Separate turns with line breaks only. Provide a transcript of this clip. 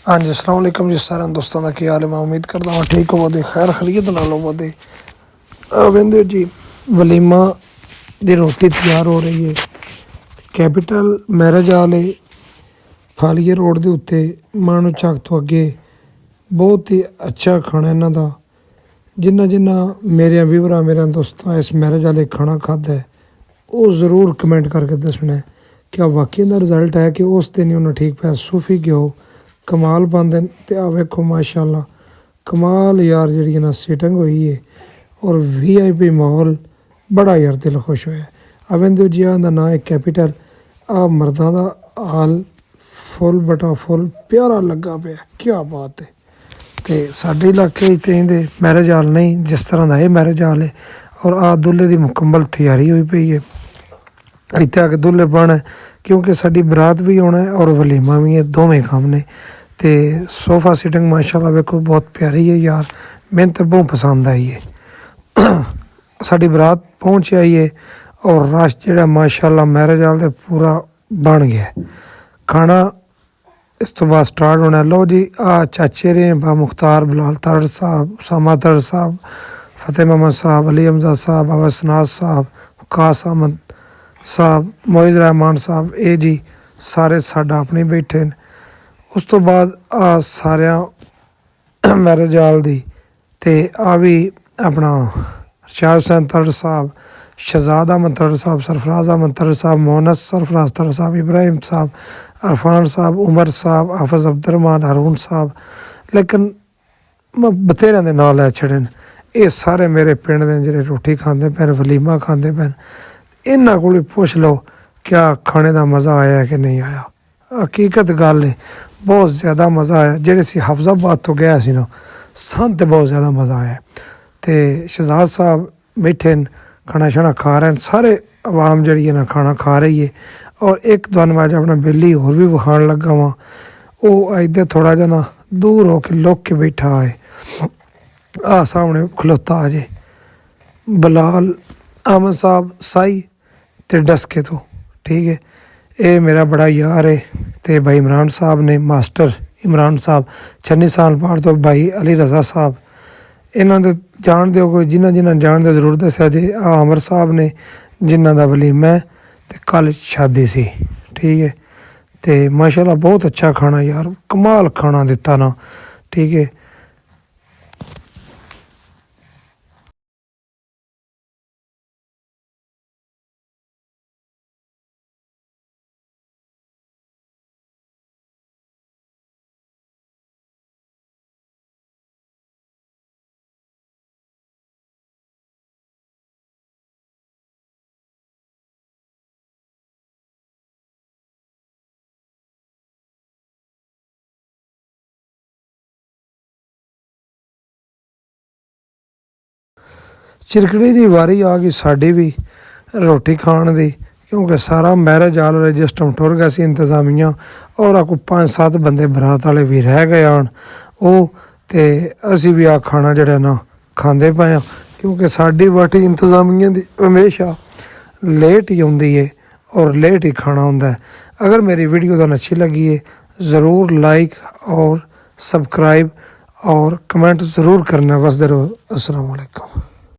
हाँ जी, अस्सलाम वालेकुम जी सारे दोस्तों का की हाल है। मैं उम्मीद करता हूँ ठीक होवोगे, खैर खरीद ना लवोगे। वेंदे जी वलीमा दी रोटी तैयार हो रही है। कैपिटल मैरिज हाल है फालिए रोड के उत्ते मानू चक तो अगे। बहुत ही अच्छा खाना इन्हों का। जिन्ना जिन्ना मेरे व्यूवर मेरे दोस्तों इस मैरिज वाले खाना खादा है वो ज़रूर कमेंट करके दसना है क्या वाकई का रिजल्ट है कि उस दिन ही उन्हें ठीक पाया। सूफी घ्यो कमाल पाते तो आ वेखो माशाअल्लाह कमाल यार जी ना सीटिंग हुई है और VIP माहौल बड़ा यार दिल खुश होया। अवेंदो जी का नाम है कैपिटल। आ मर्दा का हाल फुल बटा फुल प्यारा लगा पे क्या बात है। तो साढ़े इलाके तो इहदे मैरिज हाल नहीं जिस तरह का यह मैरिज हाल है और आ दुल्हे की मुकम्मल तैयारी हुई पई है। इत्थे आके दुल्हे पाना है क्योंकि साडी बरात भी आना है और वलीमा भी है, दोवें काम ने। तो सोफा सीटिंग माशाल्लाह वेखो बहुत प्यारी है यार, मैंने तो बहुत पसंद आई है। साडी बरात पहुँच आई है और रश जो माशाल्लाह मैरिज हाल से पूरा बन गया। खाना इस तो बाद स्टार्ट होना। लो जी आ चाचे रहे बा मुख्तार बिलाल तरड़ साहब, उसामा तरड़ साहब, फतेह मोहम्मद साहब, अली हमजा साहब, अवैस नाज साहब, वकास अहमद साहब, मोइज़ रहमान साहब, ये जी सारे साडा अपने बैठे हैं। उस तो बाद आ सारिया मैरिज हाल दी ते आ भी अपना शाह हुसैन तरड़ साहब, शहजाद अहमद तरड़ साहब, सरफराज अहमद तरड़ साहब, मोहनस सरफराज तरड़ साहब, इब्राहिम साहब, अरफान साहब, उमर साहब, हाफिज अब्दुर्रहमान, हारून साहब, लेकिन मैं बथेरिया के नाम लै छड़े न। ये सारे मेरे पिंड दे जेह्ड़े रोटी खाते पैन, वलीमा खाते पैन। इन्हों को पुछ लो क्या खाने का मज़ा आया है कि नहीं आया। हकीकत गल है बहुत ज़्यादा मज़ा आया। जेह्ड़े असीं हफजाबाद तो गया सी ना सन तो बहुत ज़्यादा मज़ा आया। तो शहजाद साहब बैठे न खाना शाना खा रहे हैं, सारे आवाम जी ना खाना खा रही है। और एक दिन मैं अपना बिल्ली होर भी विखाण लगा वहाँ वो इधर थोड़ा जा ना दूर हो के लुक के बैठा है। आ सामने खलोता अजे बिलाल अहमद साहब साई ते डस्के तो ठीक है। ये मेरा बड़ा यार है। तो भाई इमरान साहब ने मास्टर इमरान साहब छन्नी साल पार तो भाई अली रज़ा साहब इन्हों तो जान दो कोई जिन्हें जिन्हें जान दो जरूर दसिया जी। अमर साहब ने जिन्हों का वलीमा है तो कल शादी सी ठीक है। तो माशाल्लाह बहुत अच्छा खाना यार कमाल खाना दिता ना ठीक है। चिरकड़ी की वारी आ गई साड़ी भी रोटी खाण दी क्योंकि सारा मैरिज हाल रजिस्टम टुर गया सी इंतजामिया और आपको 5-7 बंदे बरात वाले भी रह गए आन वो तो असी भी आ खाना जड़ा ना खाते पे हाँ क्योंकि साड़ी वाटी इंतजामिया की हमेशा लेट ही आती है और लेट ही खाना होंदा है। अगर मेरी वीडियो तुहानूं अच्छी लगी है ज़रूर लाइक और सब्सक्राइब और कमेंट ज़रूर करना। बस दरो अस्सलाम वालेकुम।